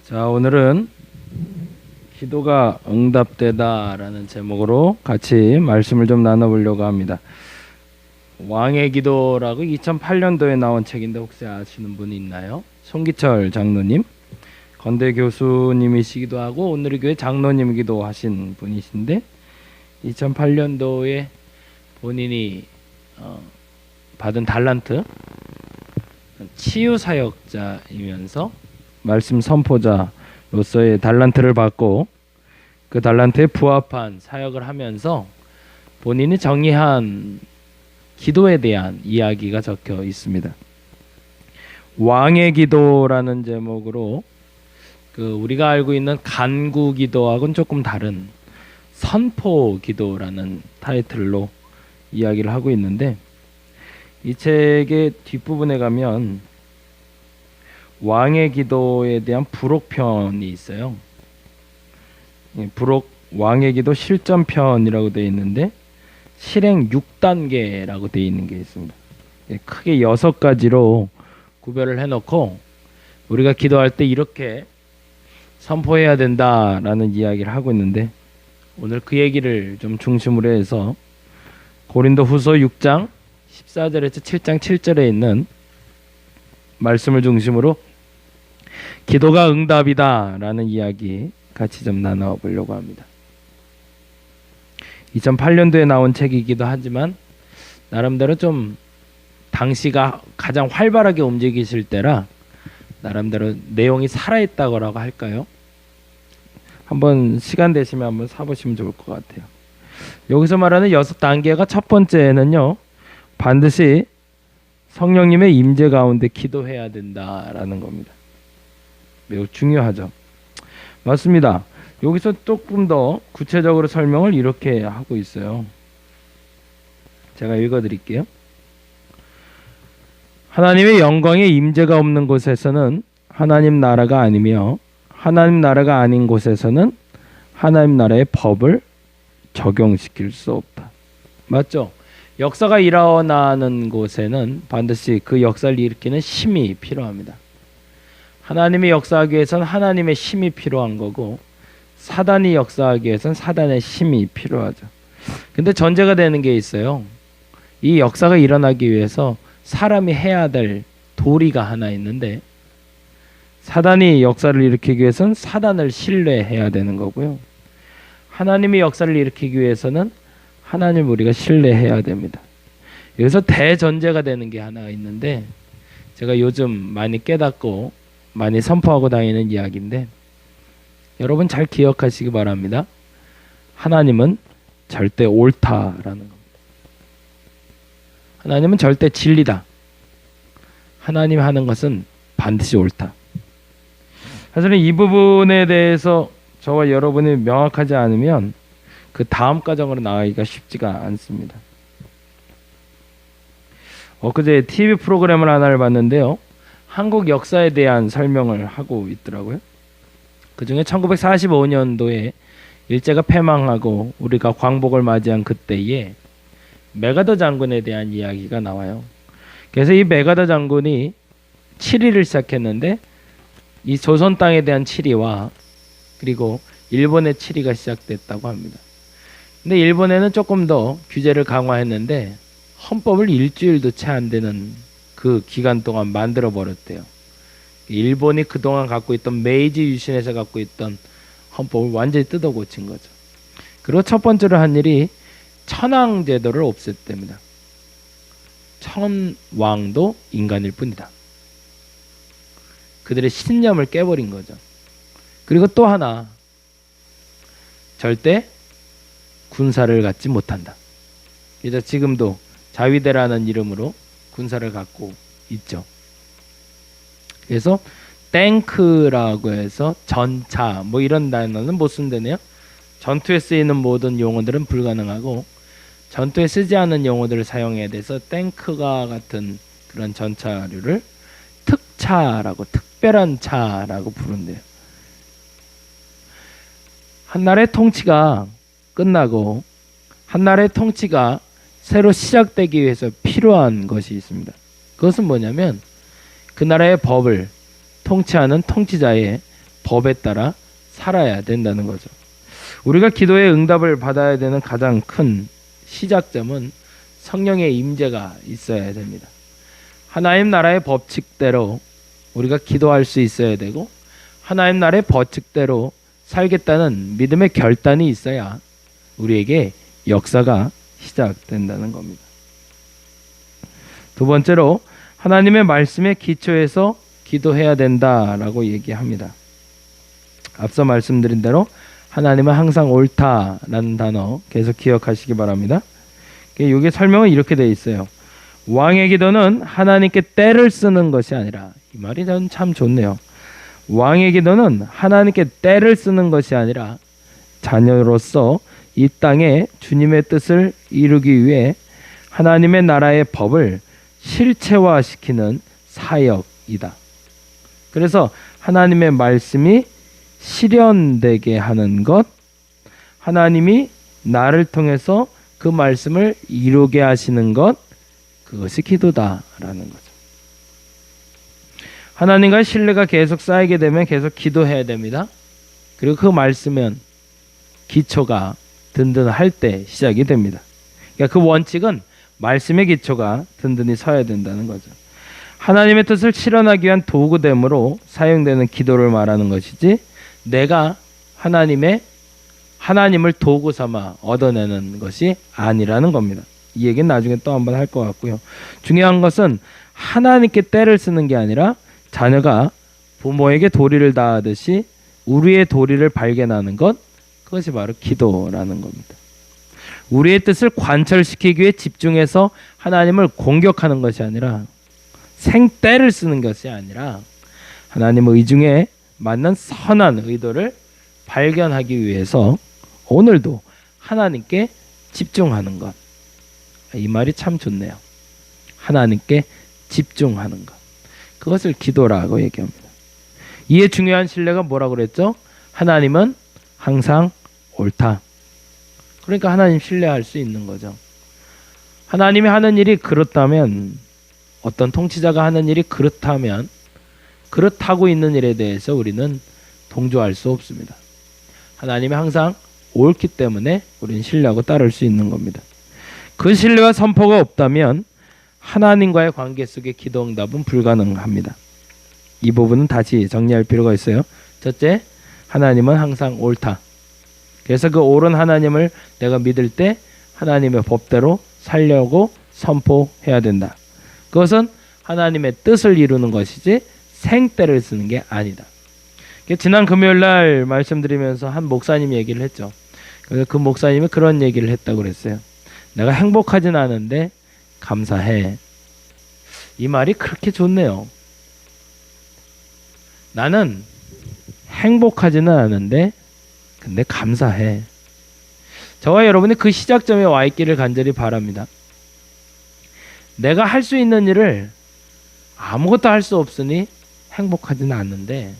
자, 오늘은 기도가 응답되다라는 제목으로 같이 말씀을 좀 나눠보려고 합니다. 왕의 기도라고 2008년도에 나온 책인데 혹시 아시는 분이 있나요? 송기철 장로님, 건대 교수님이시기도 하고 오늘의 교회 장로님이기도 하신 분이신데 2008년도에 본인이 받은 달란트, 치유사역자이면서 말씀 선포자로서의 달란트를 받고 그 달란트에 부합한 사역을 하면서 본인이 정의한 기도에 대한 이야기가 적혀 있습니다. 왕의 기도라는 제목으로 우리가 알고 있는 간구 기도하고는 조금 다른 선포 기도라는 타이틀로 이야기를 하고 있는데, 이 책의 뒷부분에 가면 왕의 기도에 대한 부록편이 있어요. 부록 왕의 기도 실전편이라고 되어 있는데 실행 6단계라고 되어 있는 게 있습니다. 크게 6가지로 구별을 해놓고 우리가 기도할 때 이렇게 선포해야 된다라는 이야기를 하고 있는데, 오늘 그 얘기를 좀 중심으로 해서 고린도후서 6장 14절에서 7장 7절에 있는 말씀을 중심으로 기도가 응답이다 라는 이야기 같이 좀 나눠보려고 합니다. 2008년도에 나온 책이기도 하지만 나름대로 좀 당시가 가장 활발하게 움직이실 때라 나름대로 내용이 살아있다고 할까요? 한번 시간 되시면 한번 사보시면 좋을 것 같아요. 여기서 말하는 6단계가 첫 번째는요, 반드시 성령님의 임재 가운데 기도해야 된다라는 겁니다. 매우 중요하죠. 맞습니다. 여기서 조금 더 구체적으로 설명을 이렇게 하고 있어요. 제가 읽어드릴게요. 하나님의 영광의 임재가 없는 곳에서는 하나님 나라가 아니며 하나님 나라가 아닌 곳에서는 하나님 나라의 법을 적용시킬 수 없다. 맞죠? 역사가 일어나는 곳에는 반드시 그 역사를 일으키는 힘이 필요합니다. 하나님이 역사하기 위해서는 하나님의 힘이 필요한 거고, 사단이 역사하기 위해서는 사단의 힘이 필요하죠. 근데 전제가 되는 게 있어요. 이 역사가 일어나기 위해서 사람이 해야 될 도리가 하나 있는데, 사단이 역사를 일으키기 위해서는 사단을 신뢰해야 되는 거고요, 하나님이 역사를 일으키기 위해서는 하나님을 우리가 신뢰해야 됩니다. 여기서 대전제가 되는 게 하나 있는데, 제가 요즘 많이 깨닫고 많이 선포하고 다니는 이야기인데 여러분 잘 기억하시기 바랍니다. 하나님은 절대 옳다라는 겁니다. 하나님은 절대 진리다. 하나님 하는 것은 반드시 옳다. 사실은 이 부분에 대해서 저와 여러분이 명확하지 않으면 그 다음 과정으로 나가기가 쉽지가 않습니다. 엊그제 TV 프로그램을 하나를 봤는데요, 한국 역사에 대한 설명을 하고 있더라고요. 그 중에 1945년도에 일제가 패망하고 우리가 광복을 맞이한 그때에 메가더 장군에 대한 이야기가 나와요. 그래서 이 메가더 장군이 치리를 시작했는데, 이 조선 땅에 대한 치리와 그리고 일본의 치리가 시작됐다고 합니다. 근데 일본에는 조금 더 규제를 강화했는데 헌법을 일주일도 채 안 되는 그 기간 동안 만들어 버렸대요. 일본이 그동안 갖고 있던 메이지 유신에서 갖고 있던 헌법을 완전히 뜯어 고친 거죠. 그리고 첫 번째로 한 일이 천황 제도를 없앴답니다. 천왕도 인간일 뿐이다. 그들의 신념을 깨버린 거죠. 그리고 또 하나, 절대 군사를 갖지 못한다. 그래서 지금도 자위대라는 이름으로 군사를 갖고 있죠. 그래서 탱크라고 해서 전차 뭐 이런 단어는 못 쓴다네요. 전투에 쓰이는 모든 용어들은 불가능하고 전투에 쓰지 않는 용어들을 사용해야 돼서 탱크가 같은 그런 전차류를 특차라고, 특별한 차라고 부른대요. 한나라의 통치가 끝나고 한나라의 통치가 새로 시작되기 위해서 필요한 것이 있습니다. 그것은 뭐냐면 그 나라의 법을 통치하는 통치자의 법에 따라 살아야 된다는 거죠. 우리가 기도의 응답을 받아야 되는 가장 큰 시작점은 성령의 임재가 있어야 됩니다. 하나님 나라의 법칙대로 우리가 기도할 수 있어야 되고, 하나님 나라의 법칙대로 살겠다는 믿음의 결단이 있어야 우리에게 역사가 시작된다는 겁니다. 두 번째로 하나님의 말씀에 기초해서 기도해야 된다라고 얘기합니다. 앞서 말씀드린 대로 하나님은 항상 옳다라는 단어 계속 기억하시기 바랍니다. 이게 설명은 이렇게 되어 있어요. 왕의 기도는 하나님께 때를 쓰는 것이 아니라, 이 말이 저는 참 좋네요. 왕의 기도는 하나님께 때를 쓰는 것이 아니라 자녀로서 이 땅에 주님의 뜻을 이루기 위해 하나님의 나라의 법을 실체화시키는 사역이다. 그래서 하나님의 말씀이 실현되게 하는 것, 하나님이 나를 통해서 그 말씀을 이루게 하시는 것, 그것이 기도다라는 거죠. 하나님과의 신뢰가 계속 쌓이게 되면 계속 기도해야 됩니다. 그리고 그 말씀은 기초가 든든할 때 시작이 됩니다. 그러니까 그 원칙은 말씀의 기초가 든든히 서야 된다는 거죠. 하나님의 뜻을 실현하기 위한 도구됨으로 사용되는 기도를 말하는 것이지, 내가 하나님을 도구 삼아 얻어내는 것이 아니라는 겁니다. 이 얘기는 나중에 또 한번 할 것 같고요. 중요한 것은 하나님께 때를 쓰는 게 아니라 자녀가 부모에게 도리를 다하듯이 우리의 도리를 발견하는 것, 그것이 바로 기도라는 겁니다. 우리의 뜻을 관철시키기 위해 집중해서 하나님을 공격하는 것이 아니라, 생때를 쓰는 것이 아니라 하나님의 의중에 맞는 선한 의도를 발견하기 위해서 오늘도 하나님께 집중하는 것. 이 말이 참 좋네요. 하나님께 집중하는 것. 그것을 기도라고 얘기합니다. 이에 중요한 신뢰가 뭐라고 그랬죠? 하나님은 항상 옳다. 그러니까 하나님 신뢰할 수 있는 거죠. 하나님이 하는 일이 그렇다면, 어떤 통치자가 하는 일이 그렇다면, 그렇다고 있는 일에 대해서 우리는 동조할 수 없습니다. 하나님이 항상 옳기 때문에 우리는 신뢰하고 따를 수 있는 겁니다. 그 신뢰와 선포가 없다면 하나님과의 관계 속의 기도 응답은 불가능합니다. 이 부분은 다시 정리할 필요가 있어요. 첫째, 하나님은 항상 옳다. 그래서 그 옳은 하나님을 내가 믿을 때 하나님의 법대로 살려고 선포해야 된다. 그것은 하나님의 뜻을 이루는 것이지 생때를 쓰는 게 아니다. 지난 금요일 날 말씀드리면서 한 목사님이 얘기를 했죠. 그 목사님이 그런 얘기를 했다고 그랬어요. 내가 행복하진 않은데 감사해. 이 말이 그렇게 좋네요. 나는 행복하지는 않은데 근데 감사해. 저와 여러분이 그 시작점에 와 있기를 간절히 바랍니다. 내가 할 수 있는 일을 아무것도 할 수 없으니 행복하지는 않는데,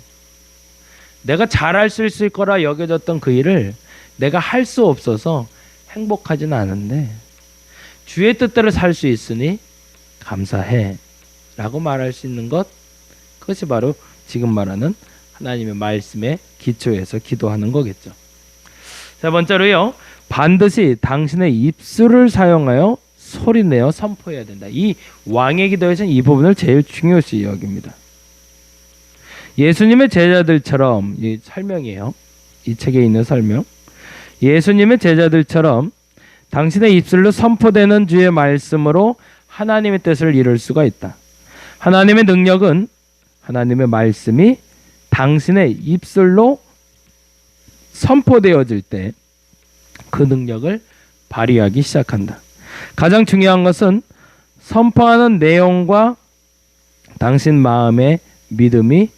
내가 잘할 수 있을 거라 여겨졌던 그 일을 내가 할 수 없어서 행복하지는 않은데 주의 뜻대로 살 수 있으니 감사해 라고 말할 수 있는 것, 그것이 바로 지금 말하는 하나님의 말씀에 기초해서 기도하는 거겠죠. 세 번째로요, 반드시 당신의 입술을 사용하여 소리내어 선포해야 된다. 이 왕의 기도에서는 이 부분을 제일 중요시 여깁니다. 예수님의 제자들처럼, 이 설명이에요. 이 책에 있는 설명. 예수님의 제자들처럼 당신의 입술로 선포되는 주의 말씀으로 하나님의 뜻을 이룰 수가 있다. 하나님의 능력은 하나님의 말씀이 당신의 입술로 선포되어질 때 그 능력을 발휘하기 시작한다. 가장 중요한 것은 선포하는 내용과 당신 마음의 믿음이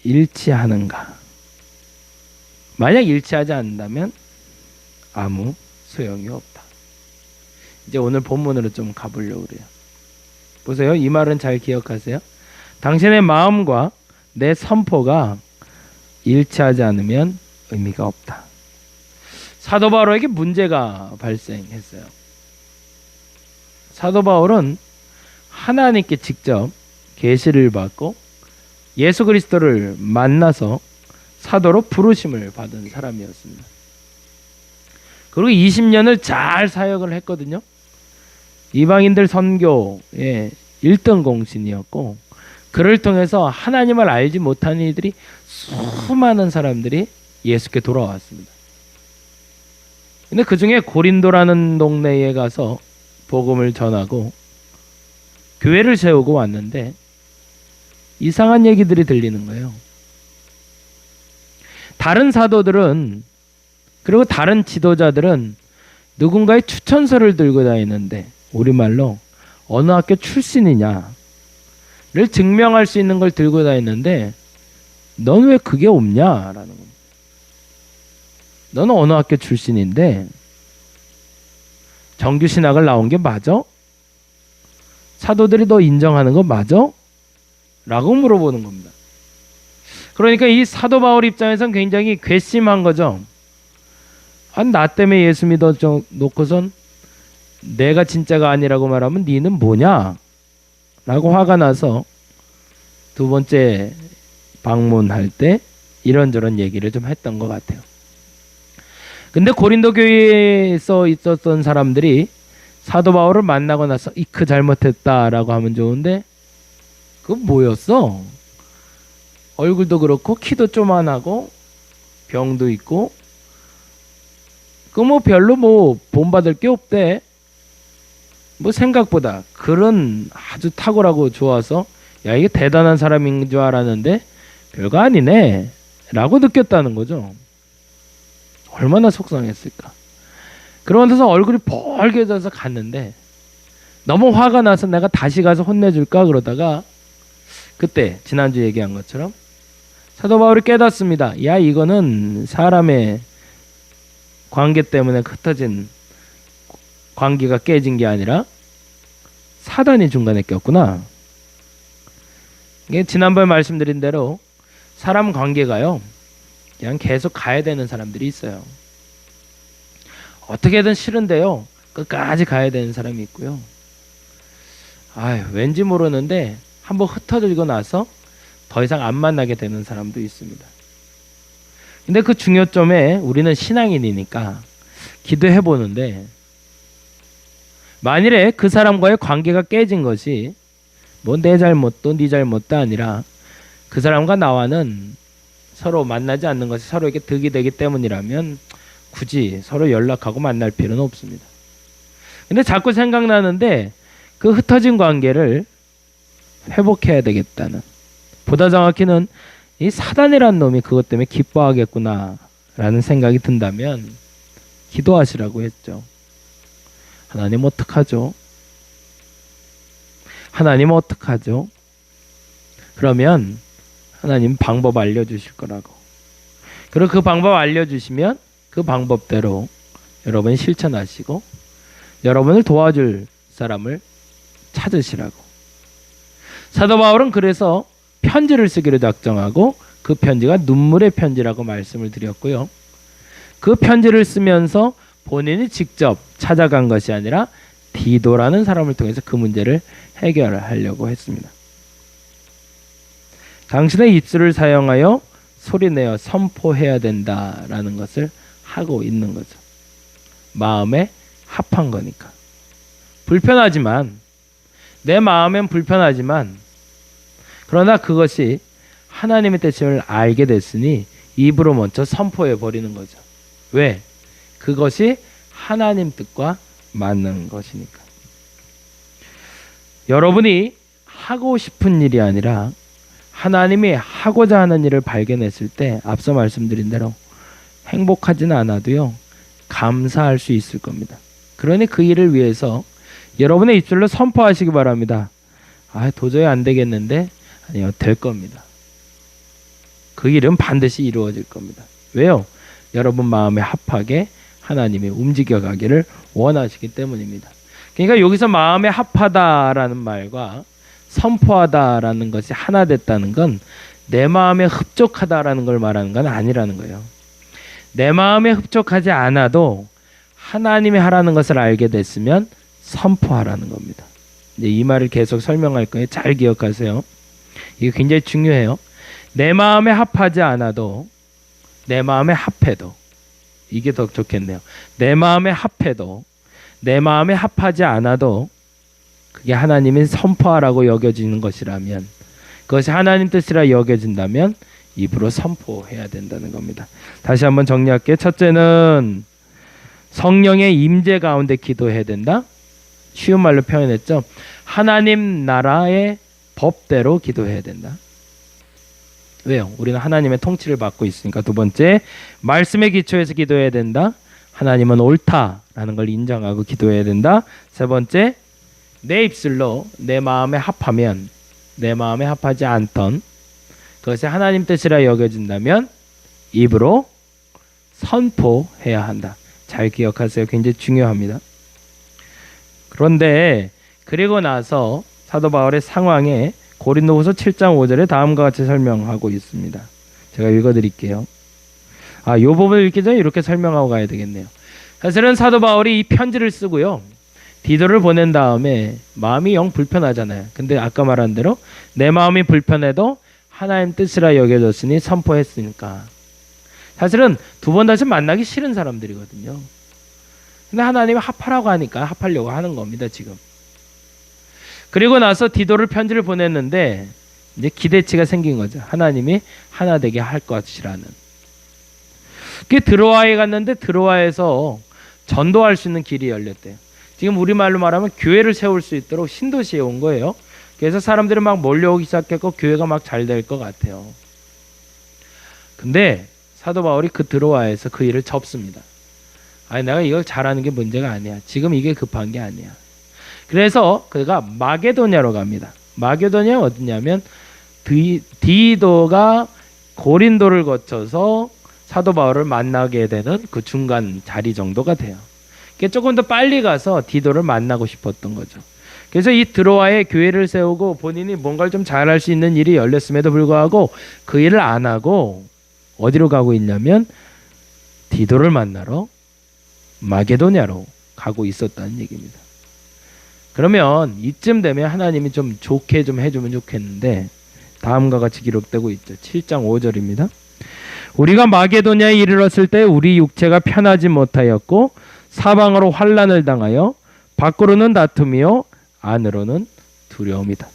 일치하는가. 만약 일치하지 않는다면 아무 소용이 없다. 이제 오늘 본문으로 좀 가보려고 그래요. 보세요. 이 말은 잘 기억하세요. 당신의 마음과 내 선포가 일치하지 않으면 의미가 없다. 사도 바울에게 문제가 발생했어요. 사도 바울은 하나님께 직접 계시를 받고 예수 그리스도를 만나서 사도로 부르심을 받은 사람이었습니다. 그리고 20년을 잘 사역을 했거든요. 이방인들 선교의 1등 공신이었고, 그를 통해서 하나님을 알지 못하는 이들이 수많은 사람들이 예수께 돌아왔습니다. 근데 그 중에 고린도라는 동네에 가서 복음을 전하고 교회를 세우고 왔는데 이상한 얘기들이 들리는 거예요. 다른 사도들은, 그리고 다른 지도자들은 누군가의 추천서를 들고 다니는데, 우리말로 어느 학교 출신이냐를 증명할 수 있는 걸 들고 다니는데 넌 왜 그게 없냐라는 겁니다. 너는 어느 학교 출신인데 정규신학을 나온 게 맞아? 사도들이 너 인정하는 거 맞아? 라고 물어보는 겁니다. 그러니까 이 사도 바울 입장에서는 굉장히 괘씸한 거죠. 나 때문에 예수 믿어 놓고선 내가 진짜가 아니라고 말하면 니는 뭐냐? 라고 화가 나서 두 번째 방문할 때 이런저런 얘기를 좀 했던 것 같아요. 근데 고린도 교회에서 있었던 사람들이 사도 바울을 만나고 나서 이크 잘못했다라고 하면 좋은데, 그건 뭐였어? 얼굴도 그렇고 키도 쪼만하고 병도 있고 그 뭐 별로 뭐 본받을 게 없대. 뭐 생각보다 그런 아주 탁월하고 좋아서 야 이게 대단한 사람인 줄 알았는데 별거 아니네 라고 느꼈다는 거죠. 얼마나 속상했을까. 그러면서 얼굴이 벌개져서 갔는데 너무 화가 나서 내가 다시 가서 혼내줄까 그러다가 그때 지난주 얘기한 것처럼 사도 바울이 깨닫습니다. 야 이거는 사람의 관계 때문에 흩어진 관계가 깨진 게 아니라 사단이 중간에 꼈구나. 이게 지난번에 말씀드린 대로 사람 관계가요 그냥 계속 가야 되는 사람들이 있어요. 어떻게든 싫은데요 끝까지 가야 되는 사람이 있고요. 왠지 모르는데 한번 흩어지고 나서 더 이상 안 만나게 되는 사람도 있습니다. 근데 그 중요점에 우리는 신앙인이니까 기도해 보는데, 만일에 그 사람과의 관계가 깨진 것이 뭐 내 잘못도 네 잘못도 아니라 그 사람과 나와는 서로 만나지 않는 것이 서로에게 득이 되기 때문이라면 굳이 서로 연락하고 만날 필요는 없습니다. 근데 자꾸 생각나는데 그 흩어진 관계를 회복해야 되겠다는, 보다 정확히는 이 사단이란 놈이 그것 때문에 기뻐하겠구나 라는 생각이 든다면 기도하시라고 했죠. 하나님 어떡하죠? 하나님 어떡하죠? 그러면 하나님 방법 알려주실 거라고. 그리고 그 방법 알려주시면 그 방법대로 여러분이 실천하시고 여러분을 도와줄 사람을 찾으시라고. 사도 바울은 그래서 편지를 쓰기로 작정하고 그 편지가 눈물의 편지라고 말씀을 드렸고요. 그 편지를 쓰면서 본인이 직접 찾아간 것이 아니라 디도라는 사람을 통해서 그 문제를 해결하려고 했습니다. 당신의 입술을 사용하여 소리내어 선포해야 된다라는 것을 하고 있는 거죠. 마음에 합한 거니까. 불편하지만, 내 마음엔 불편하지만, 그러나 그것이 하나님의 뜻임을 알게 됐으니 입으로 먼저 선포해 버리는 거죠. 왜? 그것이 하나님 뜻과 맞는 것이니까. 여러분이 하고 싶은 일이 아니라 하나님이 하고자 하는 일을 발견했을 때 앞서 말씀드린 대로 행복하지는 않아도요 감사할 수 있을 겁니다. 그러니 그 일을 위해서 여러분의 입술로 선포하시기 바랍니다. 도저히 안 되겠는데, 아니요, 될 겁니다. 그 일은 반드시 이루어질 겁니다. 왜요? 여러분 마음에 합하게 하나님이 움직여가기를 원하시기 때문입니다. 그러니까 여기서 마음에 합하다라는 말과 선포하다라는 것이 하나 됐다는 건 내 마음에 흡족하다라는 걸 말하는 건 아니라는 거예요. 내 마음에 흡족하지 않아도 하나님이 하라는 것을 알게 됐으면 선포하라는 겁니다. 이제 이 말을 계속 설명할 거예요. 잘 기억하세요. 이게 굉장히 중요해요. 내 마음에 합하지 않아도 내 마음에 합해도, 이게 더 좋겠네요. 내 마음에 합해도, 내 마음에 합하지 않아도 그게 하나님이 선포하라고 여겨지는 것이라면, 그것이 하나님 뜻이라 여겨진다면 입으로 선포해야 된다는 겁니다. 다시 한번 정리할게요. 첫째는 성령의 임재 가운데 기도해야 된다. 쉬운 말로 표현했죠. 하나님 나라의 법대로 기도해야 된다. 왜요? 우리는 하나님의 통치를 받고 있으니까. 두 번째, 말씀의 기초에서 기도해야 된다. 하나님은 옳다라는 걸 인정하고 기도해야 된다. 세 번째, 내 입술로 내 마음에 합하면, 내 마음에 합하지 않던 그것이 하나님 뜻이라 여겨진다면 입으로 선포해야 한다. 잘 기억하세요. 굉장히 중요합니다. 그런데 그리고 나서 사도 바울의 상황에 고린도후서 7장 5절에 다음과 같이 설명하고 있습니다. 제가 읽어드릴게요. 이 부분을 읽기 전에 이렇게 설명하고 가야 되겠네요. 사실은 사도 바울이 이 편지를 쓰고요, 디도를 보낸 다음에 마음이 영 불편하잖아요. 근데 아까 말한 대로 내 마음이 불편해도 하나님 뜻이라 여겨졌으니 선포했으니까 사실은 두 번 다시 만나기 싫은 사람들이거든요. 근데 하나님이 합하라고 하니까 합하려고 하는 겁니다, 지금. 그리고 나서 디도를 편지를 보냈는데 이제 기대치가 생긴 거죠. 하나님이 하나 되게 할 것이라는. 그게 드로아에 갔는데 드로아에서 전도할 수 있는 길이 열렸대요. 지금 우리말로 말하면 교회를 세울 수 있도록 신도시에 온 거예요. 그래서 사람들이 막 몰려오기 시작했고 교회가 막 잘 될 것 같아요. 근데 사도 바울이 그 드로아에서 그 일을 접습니다. 내가 이걸 잘하는 게 문제가 아니야. 지금 이게 급한 게 아니야. 그래서 그가 마게도냐로 갑니다. 마게도냐 어디냐면 디도가 고린도를 거쳐서 사도 바울을 만나게 되는 그 중간 자리 정도가 돼요. 조금 더 빨리 가서 디도를 만나고 싶었던 거죠. 그래서 이 드로아에 교회를 세우고 본인이 뭔가를 좀 잘할 수 있는 일이 열렸음에도 불구하고 그 일을 안 하고 어디로 가고 있냐면 디도를 만나러 마게도냐로 가고 있었다는 얘기입니다. 그러면 이쯤 되면 하나님이 좀 좋게 좀 해주면 좋겠는데 다음과 같이 기록되고 있죠. 7장 5절입니다. 우리가 마게도냐에 이르렀을 때 우리 육체가 편하지 못하였고 사방으로 환난을 당하여 밖으로는 다툼이요 안으로는 두려움이다.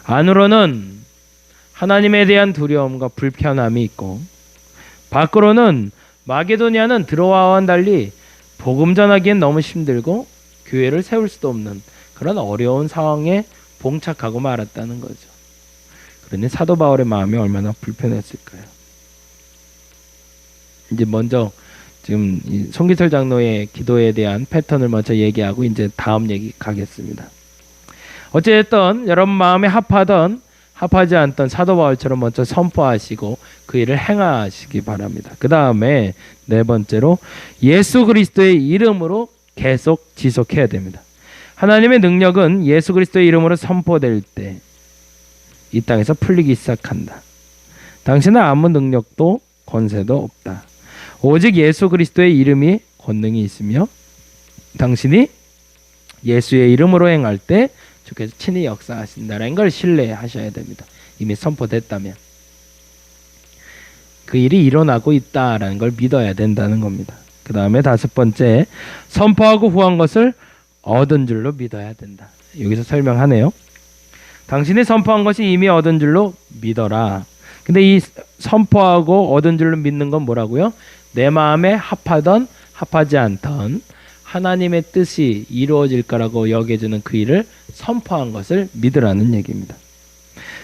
안으로는 하나님에 대한 두려움과 불편함이 있고 밖으로는 마게도냐는 드로아와는 달리 복음 전하기엔 너무 힘들고 교회를 세울 수도 없는 그런 어려운 상황에 봉착하고 말았다는 거죠. 그러니 사도 바울의 마음이 얼마나 불편했을까요? 이제 먼저 지금 이 송기철 장로의 기도에 대한 패턴을 먼저 얘기하고 이제 다음 얘기 가겠습니다. 어쨌든 여러분 마음에 합하던 합하지 않던 사도 바울처럼 먼저 선포하시고 그 일을 행하시기 바랍니다. 그 다음에 네 번째로 예수 그리스도의 이름으로 계속 지속해야 됩니다. 하나님의 능력은 예수 그리스도의 이름으로 선포될 때 이 땅에서 풀리기 시작한다. 당신은 아무 능력도 권세도 없다. 오직 예수 그리스도의 이름이 권능이 있으며 당신이 예수의 이름으로 행할 때 주께서 친히 역사하신다는 걸 신뢰하셔야 됩니다. 이미 선포됐다면 그 일이 일어나고 있다라는 걸 믿어야 된다는 겁니다. 그 다음에 다섯 번째, 선포하고 후한 것을 얻은 줄로 믿어야 된다. 여기서 설명하네요. 당신이 선포한 것이 이미 얻은 줄로 믿어라. 근데 이 선포하고 얻은 줄로 믿는 건 뭐라고요? 내 마음에 합하던 합하지 않던 하나님의 뜻이 이루어질 거라고 여겨지는 그 일을 선포한 것을 믿으라는 얘기입니다.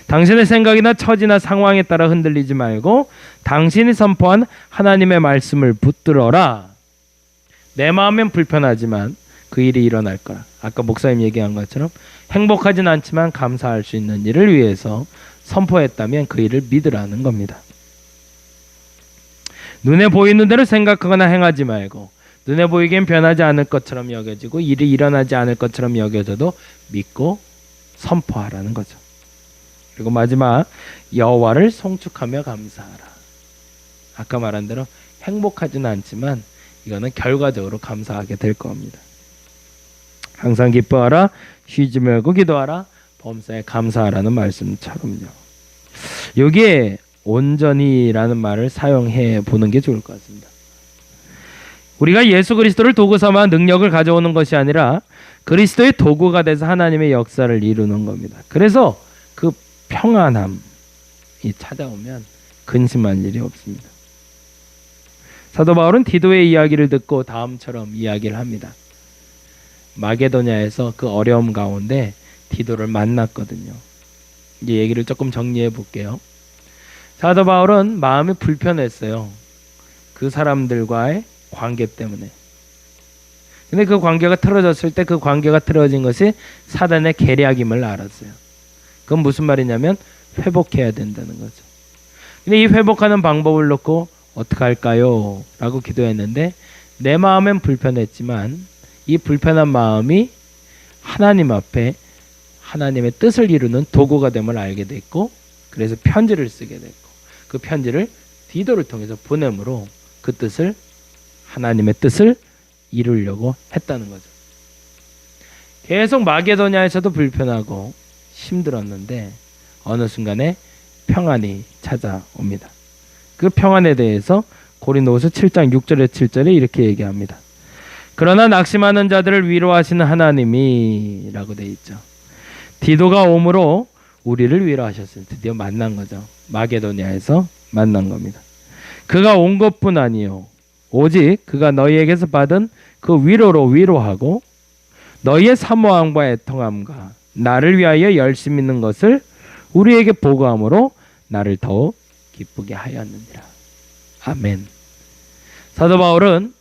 당신의 생각이나 처지나 상황에 따라 흔들리지 말고 당신이 선포한 하나님의 말씀을 붙들어라. 내 마음엔 불편하지만 그 일이 일어날 거라. 아까 목사님 얘기한 것처럼 행복하진 않지만 감사할 수 있는 일을 위해서 선포했다면 그 일을 믿으라는 겁니다. 눈에 보이는 대로 생각하거나 행하지 말고 눈에 보이기엔 변하지 않을 것처럼 여겨지고 일이 일어나지 않을 것처럼 여겨져도 믿고 선포하라는 거죠. 그리고 마지막, 여호와를 송축하며 감사하라. 아까 말한 대로 행복하지는 않지만 이거는 결과적으로 감사하게 될 겁니다. 항상 기뻐하라, 쉬지 말고 기도하라, 범사에 감사하라는 말씀처럼요. 여기에 온전히라는 말을 사용해 보는 게 좋을 것 같습니다. 우리가 예수 그리스도를 도구 삼아 능력을 가져오는 것이 아니라 그리스도의 도구가 돼서 하나님의 역사를 이루는 겁니다. 그래서 그 평안함이 찾아오면 근심할 일이 없습니다. 사도 바울은 디도의 이야기를 듣고 다음처럼 이야기를 합니다. 마게도냐에서 그 어려움 가운데 디도를 만났거든요. 이제 얘기를 조금 정리해 볼게요. 사도 바울은 마음이 불편했어요. 그 사람들과의 관계 때문에. 근데 그 관계가 틀어졌을 때 그 관계가 틀어진 것이 사단의 계략임을 알았어요. 그건 무슨 말이냐면 회복해야 된다는 거죠. 근데 이 회복하는 방법을 놓고 어떻게 할까요? 라고 기도했는데 내 마음엔 불편했지만 이 불편한 마음이 하나님 앞에 하나님의 뜻을 이루는 도구가 됨을 알게 됐고, 그래서 편지를 쓰게 됐고, 그 편지를 디도를 통해서 보냄으로 그 뜻을, 하나님의 뜻을 이루려고 했다는 거죠. 계속 마게도냐에서도 불편하고 힘들었는데 어느 순간에 평안이 찾아옵니다. 그 평안에 대해서 고린도후서 7장 6절에 7절에 이렇게 얘기합니다. 그러나 낙심하는 자들을 위로하시는 하나님이 라고 되어 있죠. 디도가 오므로 우리를 위로하셨어요. 드디어 만난 거죠. 마게도냐에서 만난 겁니다. 그가 온 것뿐 아니요 오직 그가 너희에게서 받은 그 위로로 위로하고 너희의 사모함과 애통함과 나를 위하여 열심히 있는 것을 우리에게 보고함으로 나를 더욱 기쁘게 하였느니라. 아멘. 사도 바울은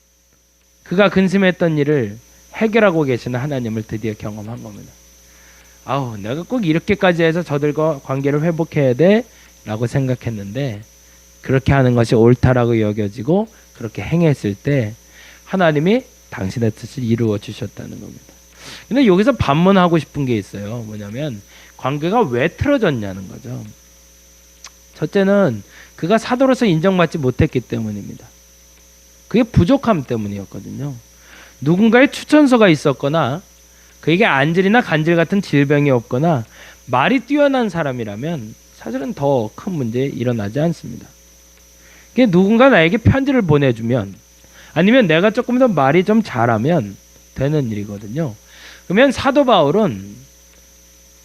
그가 근심했던 일을 해결하고 계시는 하나님을 드디어 경험한 겁니다. 아우, 내가 꼭 이렇게까지 해서 저들과 관계를 회복해야 돼 라고 생각했는데 그렇게 하는 것이 옳다라고 여겨지고 그렇게 행했을 때 하나님이 당신의 뜻을 이루어 주셨다는 겁니다. 근데 여기서 반문하고 싶은 게 있어요. 뭐냐면 관계가 왜 틀어졌냐는 거죠. 첫째는 그가 사도로서 인정받지 못했기 때문입니다. 그게 부족함 때문이었거든요. 누군가의 추천서가 있었거나 그에게 안질이나 간질 같은 질병이 없거나 말이 뛰어난 사람이라면 사실은 더 큰 문제 일어나지 않습니다. 누군가 나에게 편지를 보내주면 아니면 내가 조금 더 말이 좀 잘하면 되는 일이거든요. 그러면 사도 바울은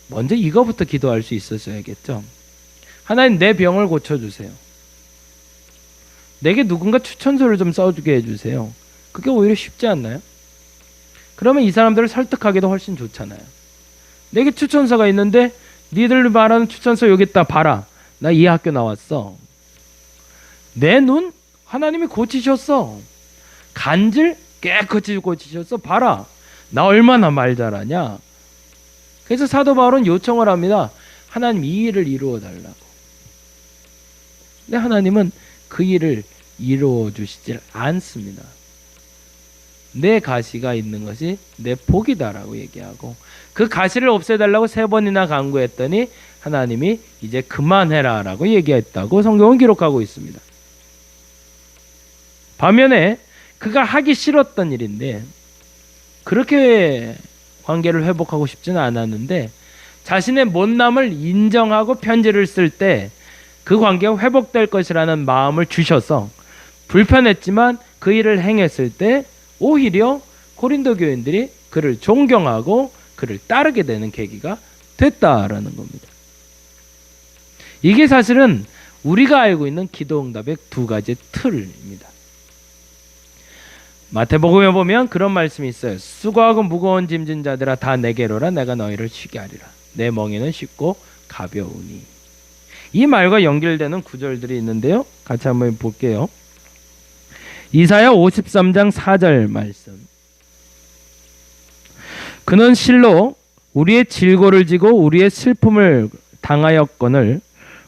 먼저 이거부터 기도할 수 있었어야겠죠. 하나님, 내 병을 고쳐주세요. 내게 누군가 추천서를 좀 써주게 해주세요. 그게 오히려 쉽지 않나요? 그러면 이 사람들을 설득하기도 훨씬 좋잖아요. 내게 추천서가 있는데 니들 말하는 추천서 여기 있다 봐라. 나 이 학교 나왔어. 내 눈 하나님이 고치셨어. 간질 깨끗이 고치셨어. 봐라. 나 얼마나 말 잘하냐. 그래서 사도 바울은 요청을 합니다. 하나님, 이 일을 이루어 달라고. 근데 하나님은 그 일을 이루어 주시질 않습니다. 내 가시가 있는 것이 내 복이다라고 얘기하고 그 가시를 없애달라고 3번이나 간구했더니 하나님이 이제 그만해라 라고 얘기했다고 성경은 기록하고 있습니다. 반면에 그가 하기 싫었던 일인데 그렇게 관계를 회복하고 싶지는 않았는데 자신의 못남을 인정하고 편지를 쓸 때 그 관계가 회복될 것이라는 마음을 주셔서 불편했지만 그 일을 행했을 때 오히려 고린도 교인들이 그를 존경하고 그를 따르게 되는 계기가 됐다라는 겁니다. 이게 사실은 우리가 알고 있는 기도응답의 2가지 틀입니다. 마태복음에 보면 그런 말씀이 있어요. 수고하고 무거운 짐진 자들아 다 내게로라. 내가 너희를 쉬게 하리라. 내 멍에는 쉽고 가벼우니. 이 말과 연결되는 구절들이 있는데요. 같이 한번 볼게요. 이사야 53장 4절 말씀. 그는 실로 우리의 질고를 지고 우리의 슬픔을 당하였거늘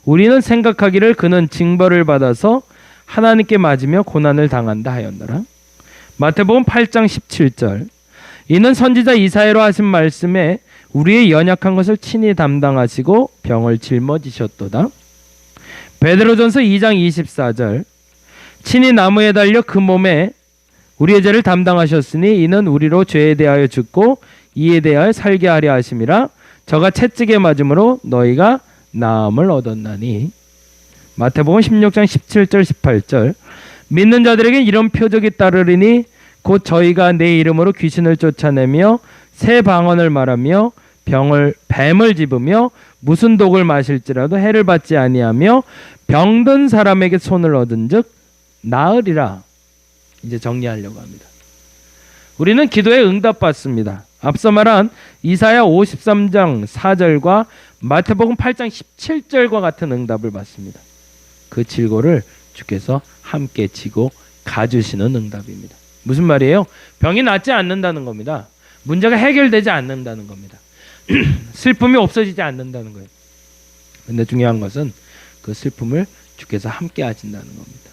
우리는 생각하기를 그는 징벌을 받아서 하나님께 맞으며 고난을 당한다 하였노라. 마태복음 8장 17절. 이는 선지자 이사야로 하신 말씀에 우리의 연약한 것을 친히 담당하시고 병을 짊어지셨도다. 베드로전서 2장 24절. 친히 나무에 달려 그 몸에 우리의 죄를 담당하셨으니 이는 우리로 죄에 대하여 죽고 이에 대하여 살게 하려 하심이라. 저가 채찍에 맞음으로 너희가 나음을 얻었나니. 마태복음 16장 17절 18절 믿는 자들에게 이런 표적이 따르리니 곧 저희가 내 이름으로 귀신을 쫓아내며 새 방언을 말하며 뱀을 집으며 무슨 독을 마실지라도 해를 받지 아니하며 병든 사람에게 손을 얻은즉 나으리라. 이제 정리하려고 합니다. 우리는 기도에 응답받습니다. 앞서 말한 이사야 53장 4절과 마태복음 8장 17절과 같은 응답을 받습니다. 그 질고를 주께서 함께 지고 가주시는 응답입니다. 무슨 말이에요? 병이 낫지 않는다는 겁니다. 문제가 해결되지 않는다는 겁니다. 슬픔이 없어지지 않는다는 거예요. 근데 중요한 것은 그 슬픔을 주께서 함께 하신다는 겁니다.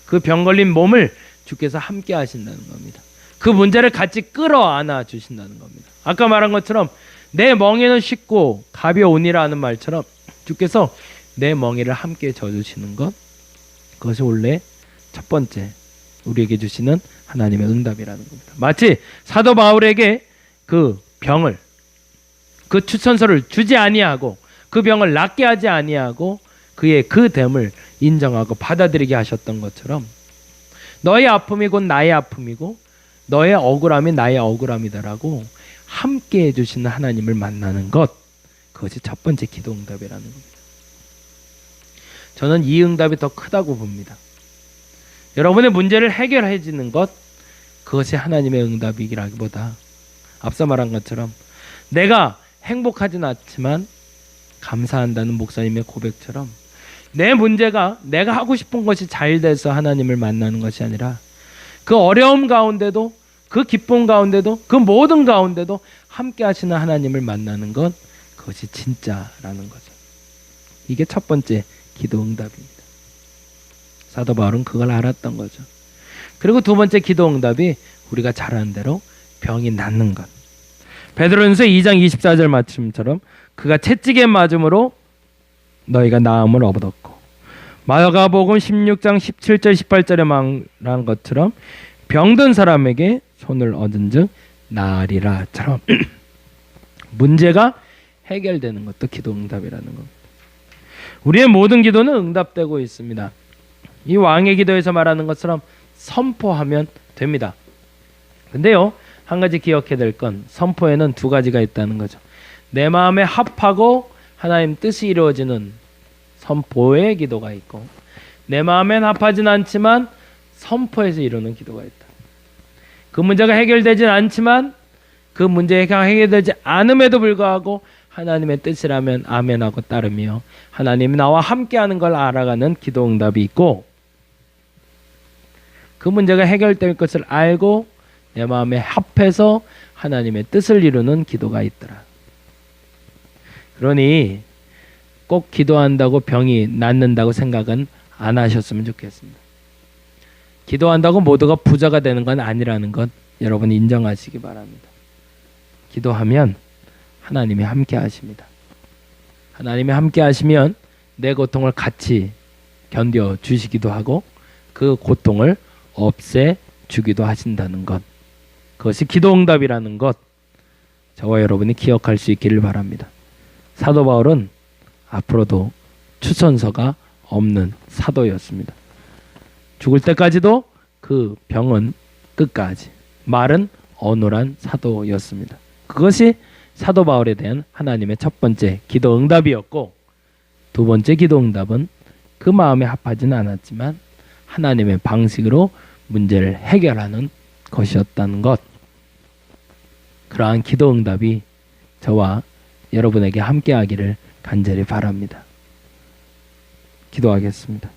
그 병 걸린 몸을 주께서 함께 하신다는 겁니다. 그 문제를 같이 끌어안아 주신다는 겁니다. 아까 말한 것처럼 내 멍에는 쉽고 가벼우니라 하는 말처럼 주께서 내 멍에를 함께 져주시는 것, 그것이 원래 첫 번째 우리에게 주시는 하나님의 응답이라는 겁니다. 마치 사도 바울에게 그 병을, 그 추천서를 주지 아니하고 그 병을 낫게 하지 아니하고 그의 그 됨을 인정하고 받아들이게 하셨던 것처럼 너의 아픔이 곧 나의 아픔이고 너의 억울함이 나의 억울함이다라고 함께 해주시는 하나님을 만나는 것, 그것이 첫 번째 기도 응답이라는 겁니다. 저는 이 응답이 더 크다고 봅니다. 여러분의 문제를 해결해 주는 것, 그것이 하나님의 응답이라기보다 앞서 말한 것처럼 내가 행복하진 않지만 감사한다는 목사님의 고백처럼 내 문제가 내가 하고 싶은 것이 잘 돼서 하나님을 만나는 것이 아니라 그 어려움 가운데도 그 기쁨 가운데도 그 모든 가운데도 함께 하시는 하나님을 만나는 것, 그것이 진짜라는 거죠. 이게 첫 번째 기도 응답입니다. 사도 바울은 그걸 알았던 거죠. 그리고 두 번째 기도 응답이 우리가 잘 아는 대로 병이 낫는 것. 베드로전서 2장 24절 말씀처럼 그가 채찍에 맞음으로 너희가 나음을 얻었고, 마가복음 16장 17절 18절에 말한 것처럼 병든 사람에게 손을 얻은즉 나으리라처럼 문제가 해결되는 것도 기도 응답이라는 겁니다. 우리의 모든 기도는 응답되고 있습니다. 이 왕의 기도에서 말하는 것처럼 선포하면 됩니다. 근데요, 한 가지 기억해야 될 건 선포에는 두 가지가 있다는 거죠. 내 마음에 합하고 하나님 뜻이 이루어지는 선포의 기도가 있고, 내 마음엔 합하진 않지만 선포해서 이루는 기도가 있다. 그 문제가 해결되진 않지만 그 문제가 해결되지 않음에도 불구하고 하나님의 뜻이라면 아멘하고 따르며 하나님이 나와 함께하는 걸 알아가는 기도 응답이 있고, 그 문제가 해결될 것을 알고 내 마음에 합해서 하나님의 뜻을 이루는 기도가 있더라. 그러니 꼭 기도한다고 병이 낫는다고 생각은 안 하셨으면 좋겠습니다. 기도한다고 모두가 부자가 되는 건 아니라는 것 여러분 인정하시기 바랍니다. 기도하면 하나님이 함께 하십니다. 하나님이 함께 하시면 내 고통을 같이 견뎌 주시기도 하고 그 고통을 없애 주기도 하신다는 것, 그것이 기도응답이라는 것, 저와 여러분이 기억할 수 있기를 바랍니다. 사도 바울은 앞으로도 추천서가 없는 사도였습니다. 죽을 때까지도 그 병은 끝까지, 말은 어눌한 사도였습니다. 그것이 사도 바울에 대한 하나님의 첫 번째 기도 응답이었고, 두 번째 기도 응답은 그 마음에 합하지는 않았지만 하나님의 방식으로 문제를 해결하는 것이었다는 것, 그러한 기도 응답이 저와 여러분에게 함께하기를 간절히 바랍니다. 기도하겠습니다.